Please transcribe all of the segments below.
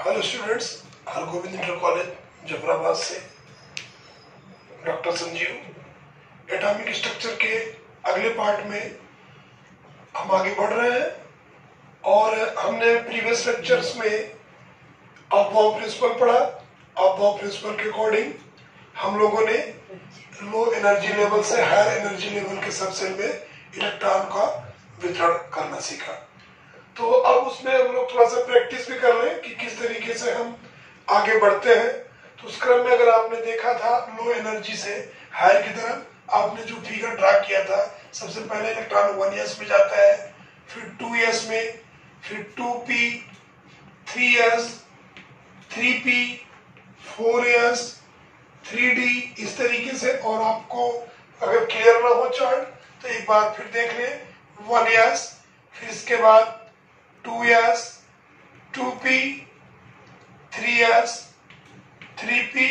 Hello students, Hargovind inter college Zafarabad से doctor Sanjeev. Atomic structure के अगले पार्ट में हम आगे बढ़ रहे हैं और हमने प्रीवियस लेक्चर्स में अफवाह प्रिंसिपल पढ़ा। अफवाह प्रिंसिपल के अकॉर्डिंग हम लोगों ने लो एनर्जी लेवल से हायर एनर्जी लेवल के सबसेल में इलेक्ट्रॉन का वितरण करना सीखा। तो अब उसमें हम लोग थोड़ा सा प्रैक्टिस भी कर लें कि किस तरीके से हम आगे बढ़ते हैं। तो उस क्रम में अगर आपने देखा था लो एनर्जी से हायर की तरफ आपने जो फिगर ड्रा किया था, सबसे पहले इलेक्ट्रॉन 1s में जाता है, फिर 2s में, फिर 2p, 3s, 3p, 4s, 3d, इस तरीके से। और आपको अगर क्लियर ना हो चार्ट तो एक बार फिर देख लें। 1s, फिर इसके बाद 2s, 2p, 3s, 3p,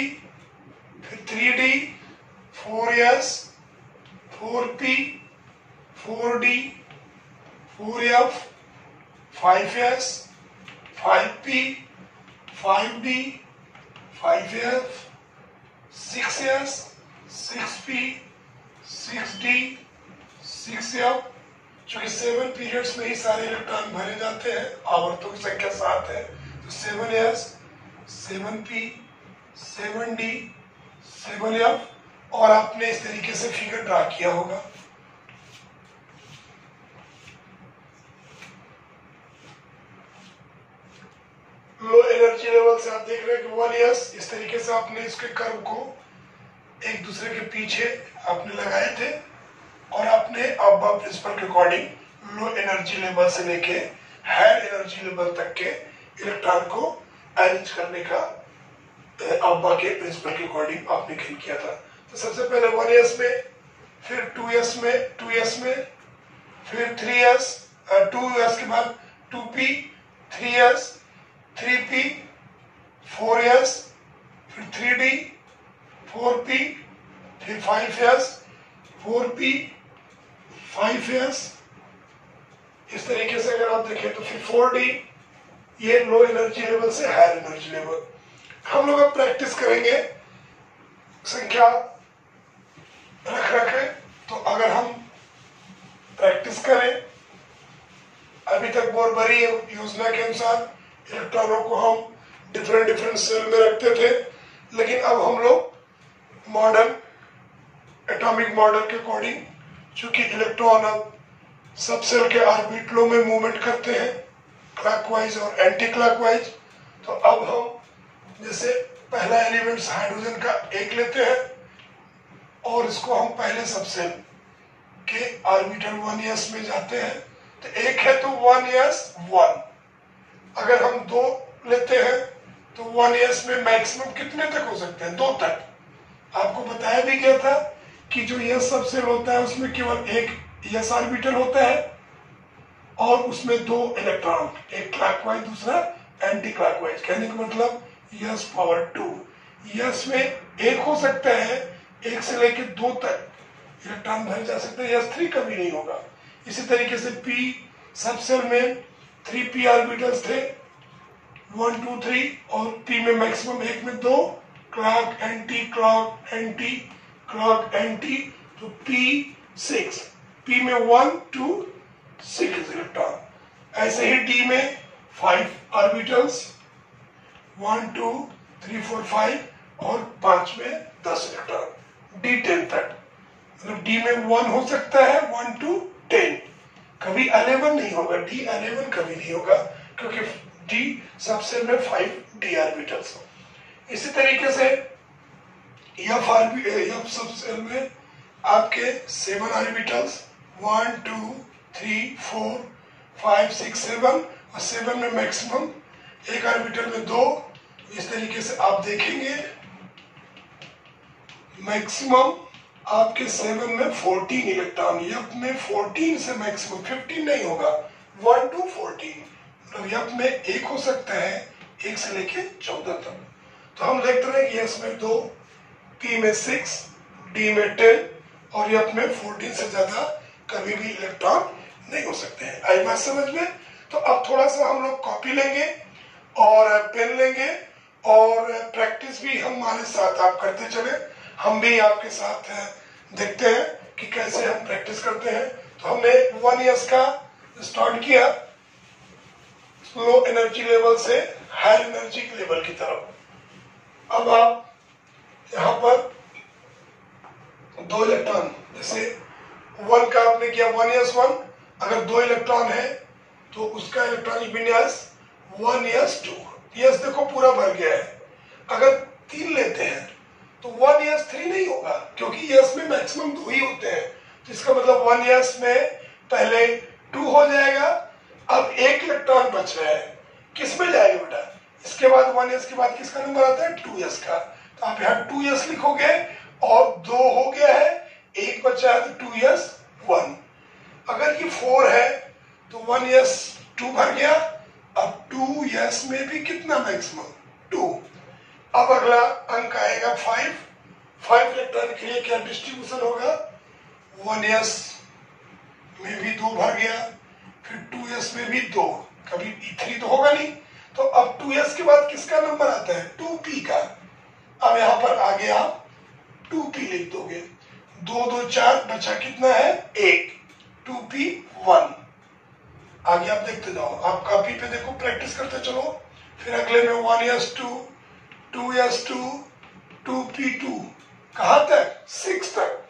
फिर 3d, 4s, 4p, 4d, 4f, 5s, 5p, 5d, 5f, 6s, 6p, 6d, 6f। चूंकि 7 पीरियड्स में ही सारे इलेक्ट्रॉन भरे जाते हैं, आवर्तों की संख्या 7 है, तो 7s, 7p, 7d, 7f। और आपने इस तरीके से फिगर ड्रा किया होगा। लो एनर्जी लेवल से आप देख रहे हैं कि 1s, इस तरीके से आपने इसके कर्व को एक दूसरे के पीछे आपने लगाए थे और आपने अफवाह प्रिंसिपल के अकॉर्डिंग लो एनर्जी लेवल से लेके हायर एनर्जी लेवल तक के इलेक्ट्रॉन को अरेंज करने का अफवाह के प्रिंसिपल के अकॉर्डिंग आपने खेल किया था। तो सबसे पहले 1s में, फिर 2s में, 2s में, फिर 3s, 2s के बाद 2p, 3s, 3p, 4s, फिर 3d, 4p, फिर 5s, 4p, 5s। इस तरीके से अगर आप देखें तो फिर 4d, ये लो एनर्जी लेवल से हायर एनर्जी लेवल। हम लोग अब प्रैक्टिस करेंगे संख्या रख रखे। तो अगर हम प्रैक्टिस करें, अभी तक बोरबरी योजना के अनुसार इलेक्ट्रॉनों को हम डिफरेंट सेल में रखते थे, लेकिन अब हम लोग मॉडर्न एटॉमिक मॉडल के अकॉर्डिंग, चूंकि इलेक्ट्रॉन अब सब सेल के ऑर्बिटलों में मूवमेंट करते हैं, क्लॉकवाइज और एंटी क्लॉकवाइज। तो अब हम जैसे पहला एलिमेंट्स हाइड्रोजन का एक लेते हैं और इसको हम पहले सब सेल के ऑर्बिटल 1s में जाते हैं। तो एक है तो 1s 1। अगर हम 2 लेते हैं तो 1s में मैक्सिमम कितने तक हो सकते हैं? 2 तक। आपको बताया भी गया था कि जो यस सबसेल होता है उसमें केवल एक यस ऑर्बिटल होता है और उसमें 2 इलेक्ट्रॉन, एक क्लॉकवाइज दूसरा एंटी क्लॉकवाइज। कहने का मतलब यस पावर 2। यस में एक हो सकता है, 1 से लेकर 2 तक इलेक्ट्रॉन भरे जा सकते हैं, यस 3 कभी नहीं होगा। इसी तरीके से पी सबसेल में 3p ऑर्बिटल्स थे, 1 2 3, और पी में मैक्सिमम एक में 2 clock anti clock anti clock anti, तो p6, p में 1 2 6 इलेक्ट्रॉन। ऐसे ही d में 5 ऑर्बिटल्स, 1 2 3 4 5, और 5 में 10 इलेक्ट्रॉन, d10 तक। मतलब d में 1 हो सकता है, 1 2 10, कभी 11 नहीं होगा, d11 कभी नहीं होगा, क्योंकि d सबसेल में 5d ऑर्बिटल्स। इसी तरीके से एफ सबसेल में आपके 7 ऑर्बिटल्स, 1 2 3 4 5 6 7, और 7 में मैक्सिमम एक ऑर्बिटल में 2। इस तरीके से आप देखेंगे मैक्सिमम आपके 7 में 14 इलेक्ट्रॉन, एफ में 14 से मैक्सिमम 15 नहीं होगा, 1 to 14। मतलब एफ में एक हो सकता है 1 से लेके 14 तक। तो हम देखते रहे कि एस में 2, पी में 6, डी में 10, और एफ में 14 से ज्यादा कभी भी इलेक्ट्रॉन नहीं हो सकते हैं। आई बात समझ में? तो अब थोड़ा सा हम लोग कॉपी लेंगे और पेन लेंगे और प्रैक्टिस भी हमारे साथ आप करते चले, हम भी आपके साथ देखते हैं कि कैसे हम प्रैक्टिस करते हैं। तो हमने 1 ईयर्स का स्टार्ट किया लो एनर्जी लेवल से हाई एनर्जी लेवल की तरफ। अब आप यहाँ पर 2 इलेक्ट्रॉन, जैसे 1 का आपने किया 1s1, अगर 2 इलेक्ट्रॉन है तो उसका इलेक्ट्रॉनिक विन्यास 1s2। यस देखो पूरा भर गया है। अगर 3 लेते हैं तो 1s3 नहीं होगा, क्योंकि यस में मैक्सिमम 2 ही होते हैं। तो इसका मतलब 1s में पहले 2 हो जाएगा। अब 1 इलेक्ट्रॉन बच रहा है, किस में जाएगा बेटा? इसके बाद 1s के बाद किसका नंबर आता है? 2s का। तो आप यहाँ 2s लिखोगे और 2 हो गया है, 1 बचा है तो 2s1। अगर ये 4 है तो 1s2 भर गया। अब 2s में भी कितना मैक्सिमम? 2। अब अगला अंक आएगा 5 इलेक्ट्रॉन के लिए क्या डिस्ट्रीब्यूशन होगा? 1s में भी 2 भर गया, फिर 2s में भी 2, कभी 3 तो होगा नहीं। तो अब 2s के बाद किसका नंबर आता है? 2p का। अब यहां पर आगे आप 2p लिख दोगे। 2 2 4 बचा कितना है? 1। 2p1। आगे आप देखते जाओ, आप कॉपी पे देखो, प्रैक्टिस करते चलो। फिर अगले में 1s2, 2s2, 2p2, कहां तक? 6 तक।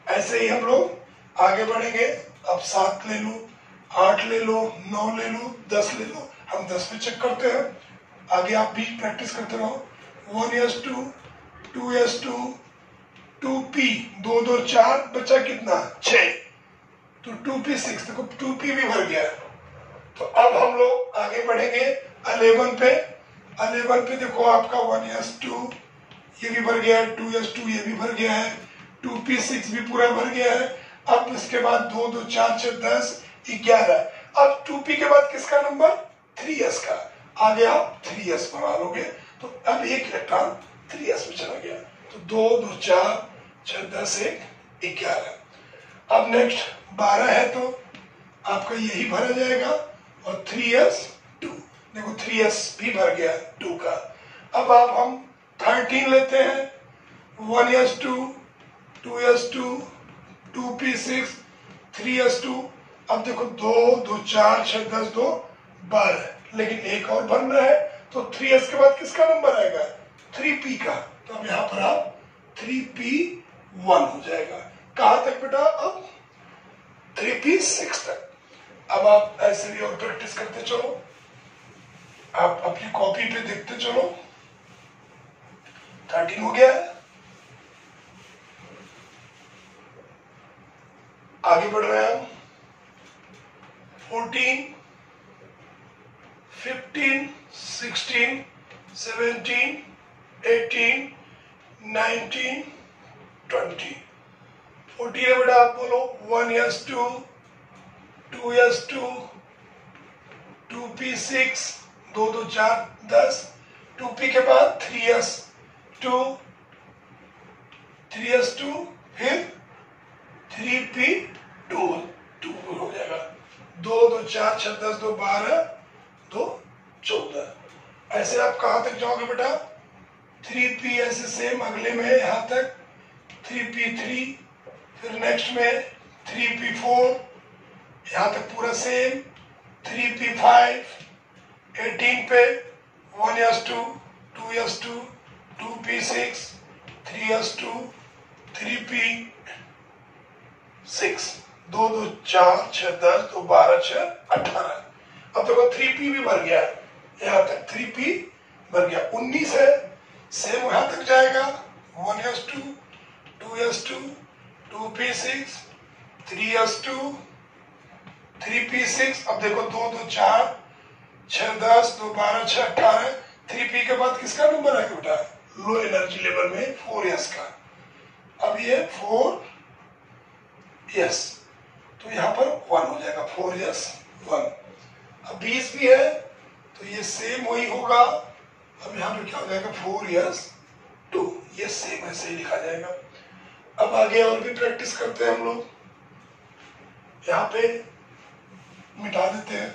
ऐसे ही हम लोग आगे बढ़ेंगे। अब 7 ले लो, 8 ले लो, 9 ले लो, 10 ले लो। हम 10 पे चेक करते हैं। आगे आप भी प्रैक्टिस करते रहो। 1s2, 2s2, 2p, 2 2 4 बचा कितना? 6। तो 2p6, देखो 2p भी भर गया। तो अब हम लोग आगे बढ़ेंगे 11 पे। 11 पे देखो आपका 1s2 ये भी भर गया है, 2s2 ये भी भर गया है, 2p6 भी पूरा भर गया है। अब इसके बाद 2 2 4 6 10 11। अब 2p के बाद किसका नंबर? 3s का। आगे आप 3s बना लोगे। तो अब 1 इलेक्ट्रॉन 3s में चला गया। तो 2 2 4 6 10 1 11। अब नेक्स्ट 12 है तो आपका यही भरा जाएगा और 3s2, देखो 3s भी भर गया 2 का। अब आप हम 13 लेते हैं। 1s2, 2s2, 2p6, 3s2। अब देखो 2 2 4 6 10 2 12, लेकिन एक और बन रहा है। तो 3s के बाद किसका नंबर आएगा? 3p का। तो अब यहाँ पर आप 3p1 हो जाएगा। कहां तक बेटा? अब 3p6 तक। अब आप ऐसे भी और प्रैक्टिस करते चलो, आप अपनी कॉपी पे देखते चलो। 13 हो गया है। आगे बढ़ रहे हैं हम। 14, 15, 16, 17, 18, 19, 20। 14 है बेटा, आप बोलो 1s2, 2s2, 2p6, 2 2 4 10। 2p के बाद 3s2, 3s2, फिर 3p2 हो जाएगा। 2 2 4 6 10 2 12 2 14। ऐसे आप कहां तक जाओगे बेटा? 3p ऐसे सेम अगले में यहां तक 3p3, फिर नेक्स्ट में 3p4, यहां तक पूरा सेम 3p5। 18 पे 1s2, 2s2, 2p6, 3s2, 3p6, 2 2 4 6 10 2 12 6 18। अब देखो 3p भी भर गया, यहां तक 3p भर गया। 19 है, सेम यहां तक जाएगा। 1s2, 2s2, 2p6, 3s2, 3p6। अब देखो 2 2 4 6 10 2 12 6 18। 3p के बाद किसका नंबर आएगा बेटा? लो एनर्जी लेवल में 4s का। अब ये 4s, तो यहाँ पर 1 हो जाएगा, 4s1। अब 20 भी है तो ये सेम वही होगा। अब यहाँ पे क्या हो जाएगा? 4s2। ये सेम ऐसे ही लिखा जाएगा। अब आगे और भी प्रैक्टिस करते हैं हम लोग। यहाँ पे मिटा देते हैं।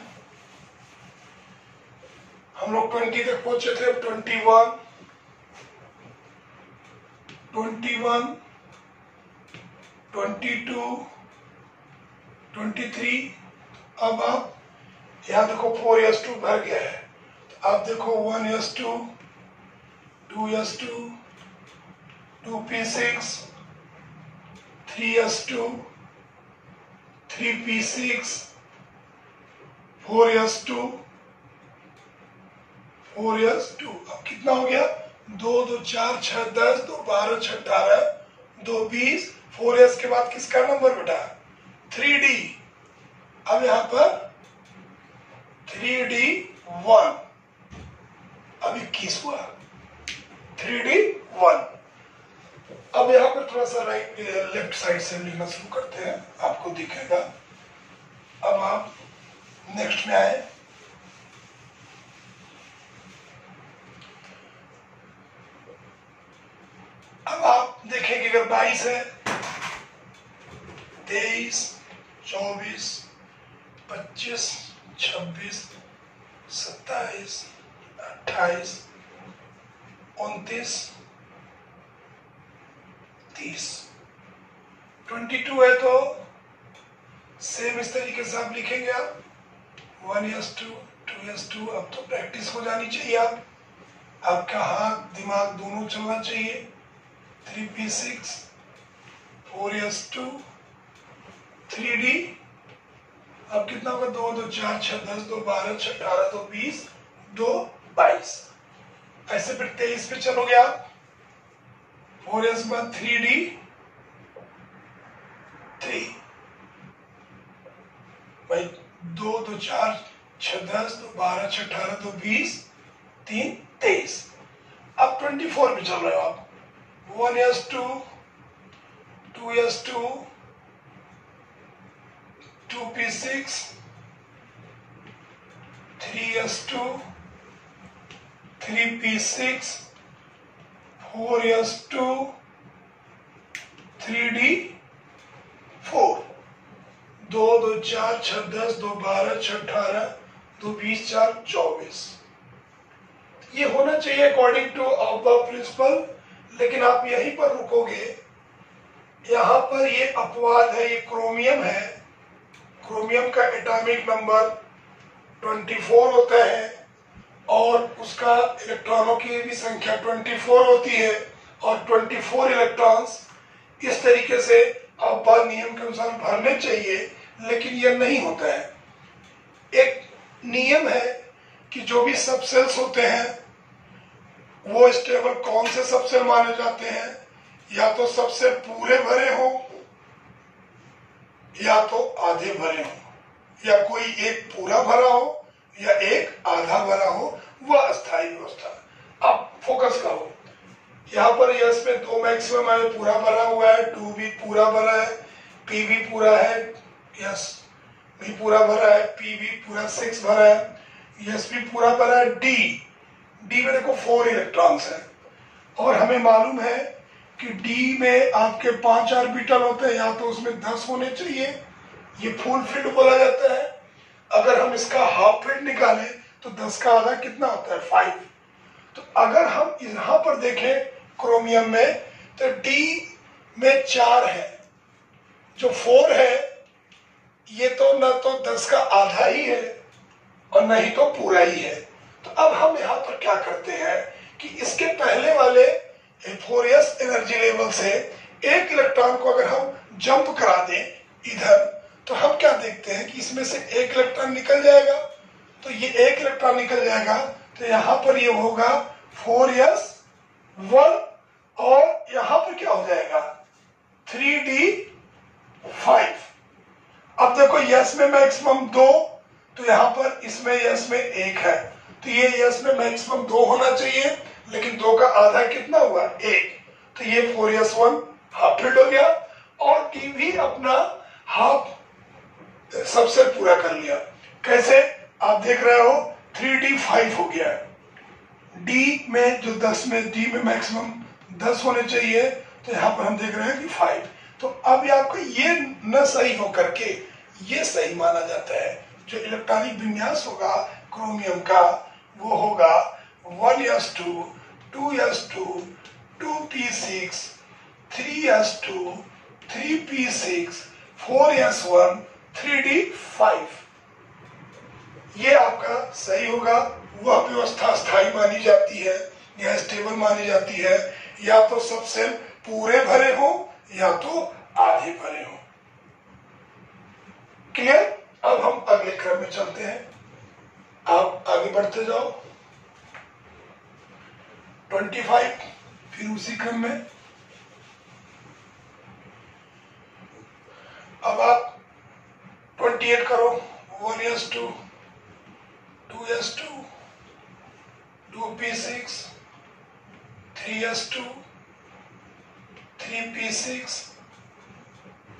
हम लोग 20 तक पहुंचे थे। 21, 22, 23। अब आप यहाँ देखो 4s2 भर गया है, तो आप देखो 1s2, 2s2, 2p6, 3s2, 3p6, 4s2, 4s2। अब कितना हो गया? 2 2 4 6 10, 2 12 6 18, 2 20। 4s के बाद किसका नंबर बेटा? 3d। अब यहाँ पर 3d1, अब 21 हुआ, 3d1। अब यहाँ पर थोड़ा सा लेफ्ट साइड से लिखना शुरू करते हैं, आपको दिखेगा। अब आप नेक्स्ट में आए। अब आप देखें कि अगर 22 है, 23, 24, 25, 26, 27, 28, 29, 30, 22 है तो सेम इस तरीके से आप लिखेंगे। आप 1s2, 2s2। अब तो प्रैक्टिस हो जानी चाहिए। आपका हाथ दिमाग दोनों चलना चाहिए। 3p6, 4s2, 3d। अब कितना होगा? 2 2 4 6 10, 2 12 6 18, 2 20, 2 22। ऐसे फिर 23 पे चलोगे आप। 4s के बाद 3d, 3 भाई 2 2 4 6 10, 2 12 6 18, 2 20, 3 23। अब 24 पे चल रहे हो आप। 1s2, 2s2, 2p6, 3s2, 3p6, 4s2, 3d4। 2 2 4 6 10, 2 12 6 18, 2 20 4 24। ये होना चाहिए अकॉर्डिंग टू अबव प्रिंसिपल, लेकिन आप यहीं पर रुकोगे। यहाँ पर ये अपवाद है, ये क्रोमियम है। क्रोमियम का एटॉमिक नंबर 24 होता है और उसका इलेक्ट्रॉनों की भी संख्या 24 होती है, और 24 इलेक्ट्रॉन्स इस तरीके से अपवाद नियम के अनुसार भरने चाहिए, लेकिन यह नहीं होता है। एक नियम है कि जो भी सबसेल्स होते हैं वो स्टेबल कौन से सबसेल माने जाते हैं? या तो सबसे पूरे भरे हो, या तो आधे भरे हो, या कोई एक पूरा भरा हो, या एक आधा भरा हो। वह अस्थायी व्यवस्था। अब फोकस करो। यहाँ पर यस में 2 मैक्सिमम है, पूरा भरा हुआ है। 2 भी पूरा भरा है, पी भी पूरा है, यस भी पूरा भरा है, पी भी पूरा 6 भरा है, यस भी पूरा भरा है। डी में देखो 4 इलेक्ट्रॉन्स हैं, और हमें मालूम है कि डी में आपके 5 ऑर्बिटल होते हैं, या तो उसमें 10 होने चाहिए। ये फुल फील्ड बोला जाता है। अगर हम इसका हाफ फील्ड निकालें तो 10 का आधा कितना होता है? 5। तो अगर हम यहाँ पर देखें क्रोमियम में, तो डी में 4 है, जो 4 है ये तो न तो 10 का आधा ही है और न ही तो पूरा ही है। तो अब हम यहाँ पर क्या करते हैं कि इसके पहले वाले 4s एनर्जी लेवल से एक इलेक्ट्रॉन को अगर हम जंप करा दें इधर, तो हम क्या देखते हैं कि इसमें से एक इलेक्ट्रॉन निकल जाएगा। तो ये एक इलेक्ट्रॉन निकल जाएगा, तो यहाँ पर ये होगा 4s1, और यहाँ पर क्या हो जाएगा? 3d5। अब देखो यस में मैक्सिमम 2, तो यहाँ पर इसमें यस में 1 है, तो ये यस में मैक्सिमम 2 होना चाहिए, लेकिन 2 का आधा कितना हुआ? 1। तो ये 4s1 हाफ फील्ड हो गया, और डी भी अपना हाफ सबसे पूरा कर लिया। कैसे? आप देख रहे हो 3d5 हो गया है। डी में जो 10 में, डी में मैक्सिमम 10 होने चाहिए, तो यहाँ पर हम देख रहे हैं कि 5। तो अब आपको ये न सही हो करके ये सही माना जाता है। जो इलेक्ट्रॉनिक विन्यास होगा क्रोमियम का, वो होगा 1s2, 2s2, 2p6, 3s2, 3p6, 4s1, 3d5। ये आपका सही होगा। वह व्यवस्था स्थायी मानी जाती है या स्टेबल मानी जाती है, या तो सब सेल पूरे भरे हो या तो आधे भरे हो। क्लियर? अब हम अगले क्रम में चलते हैं। आप आगे बढ़ते जाओ। 25, फिर उसी क्रम में। अब आप 28 करो। 1s2, 2s2, 2p6, 3s2, 3p6,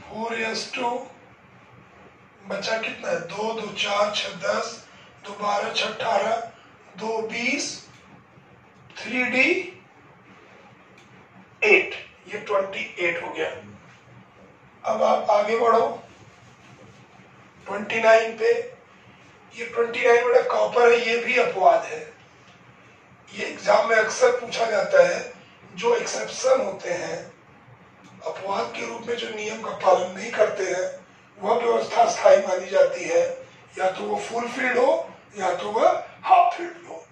4s2, बचा कितना है? 2, 2, 4, 6, 10, 2, 12, 6, 18, 2, 20, 3d8। ये 28 हो गया। अब आप आगे बढ़ो 29 पे। ये 29 बड़ा कॉपर है, ये भी अपवाद है। ये एग्जाम में अक्सर पूछा जाता है। जो एक्सेप्शन होते हैं, अपवाद के रूप में जो नियम का पालन नहीं करते हैं, वह व्यवस्था स्थायी मानी जाती है। या तो वो फुल फील्ड हो या तो वह हाफ फील्ड हो।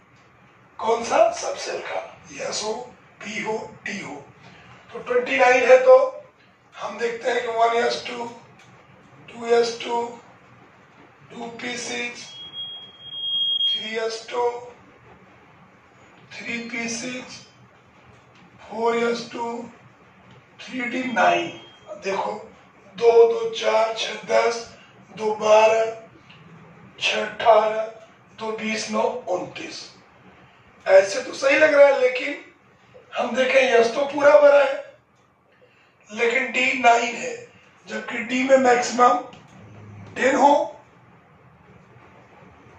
कौन सा? सब सेल का, यस हो, पी हो, डी हो। तो 29 है तो हम देखते हैं कि 1s2, 2s2, 2p6, 3s2, 3p6, 4s2, 3d9। देखो 2, 2, 4, 6, 10, 2, 12, 6, 18, 2, 20, 9, 29। ऐसे तो सही लग रहा है, लेकिन हम देखें यस तो पूरा भरा है, लेकिन डी 9 है, जबकि डी में मैक्सिमम 10 हो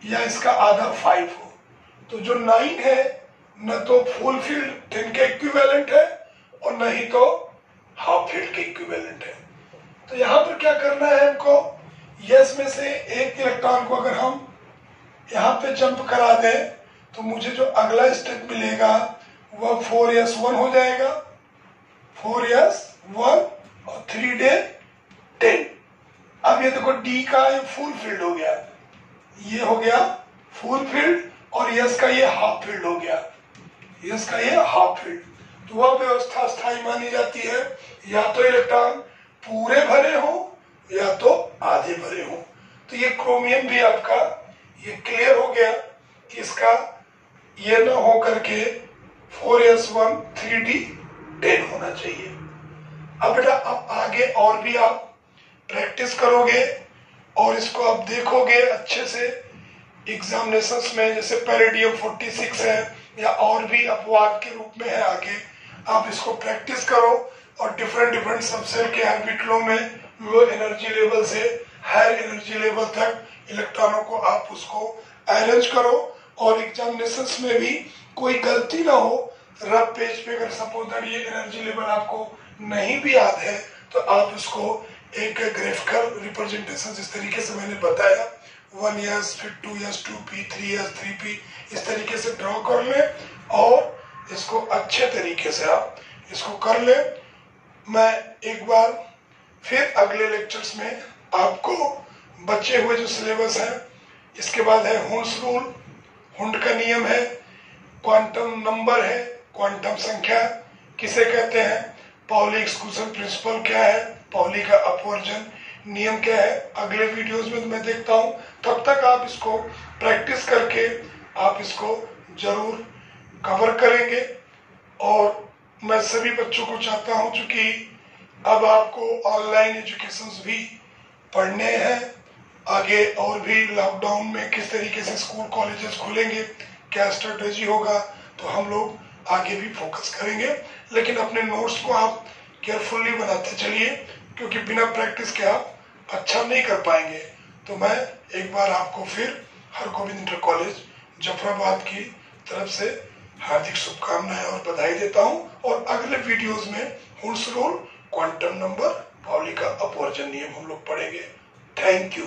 या इसका आधा 5 हो। तो जो 9 है न तो फुल फील्ड 10 के इक्विवेलेंट है और न ही तो हाफ फील्ड के इक्विवेलेंट है। तो यहां पर क्या करना है हमको? यस में से एक इलेक्ट्रॉन को अगर हम यहां पे जंप करा दें तो मुझे जो अगला स्टेप मिलेगा वह 4s1 हो जाएगा। 4s1 और 3d10। अब ये देखो डी का ये फुल फील्ड हो गया, ये हो गया फुल फील्ड, और यस का ये हाफ फील्ड हो गया, यस का ये हाफ फील्ड। तो वह व्यवस्था स्थायी मानी जाती है, या तो इलेक्ट्रॉन पूरे भरे हो या तो आधे भरे हो। तो ये क्रोमियम भी आपका ये क्लियर हो गया कि इसका ये ना हो करके 4s1 3d10 होना चाहिए। अब बेटा अब आगे और भी आप प्रैक्टिस करोगे और इसको आप देखोगे अच्छे से एग्जामिनेशंस में, जैसे पैरेडियम 46 है या और भी अपवाद के रूप में है। आगे आप इसको प्रैक्टिस करो और डिफरेंट सबसेल के ऑर्बिटलों में लो एनर्जी लेवल से हायर एनर्जी लेवल तक इलेक्ट्रॉनों को आप उसको अरेंज करो, और एग्जामिनेशंस में भी कोई गलती ना हो। रफ पेज पे अगर सपोज दैट ये एनर्जी लेवल आपको नहीं भी याद है तो आप उसको एक ग्राफिकल रिप्रेजेंटेशन जिस तरीके से मैंने बताया 1s, फिर 2s, 2p, 3s, 3p, इस तरीके से ड्रॉ कर ले और इसको अच्छे तरीके से आप इसको कर ले। मैं एक बार फिर अगले लेक्चर्स में आपको बचे हुए जो सिलेबस है, इसके बाद है हुंड्स रूल, हुंड का नियम है, क्वांटम नंबर है, क्वांटम संख्या किसे कहते हैं, पाउली एक्सक्लूजन प्रिंसिपल क्या है, पाउली का अपवर्जन नियम क्या है। अगले वीडियोस में मैं देखता हूं, तब तक आप इसको प्रैक्टिस करके आप इसको जरूर कवर करेंगे। और मैं सभी बच्चों को चाहता हूं, चूंकि अब आपको ऑनलाइन एजुकेशन भी पढ़ने हैं, आगे और भी लॉकडाउन में किस तरीके से स्कूल कॉलेजेस खुलेंगे, क्या स्ट्रेटेजी होगा, तो हम लोग आगे भी फोकस करेंगे। लेकिन अपने नोट्स को आप केयरफुली बनाते चलिए, क्योंकि बिना प्रैक्टिस के आप अच्छा नहीं कर पाएंगे। तो मैं एक बार आपको फिर हरगोविंद इंटर कॉलेज जफराबाद की तरफ से हार्दिक शुभकामनाएं और बधाई देता हूं। और अगले वीडियोस में Hund's rule, quantum number, Pauli का अपवर्जन नियम हम लोग पढ़ेंगे। Thank you.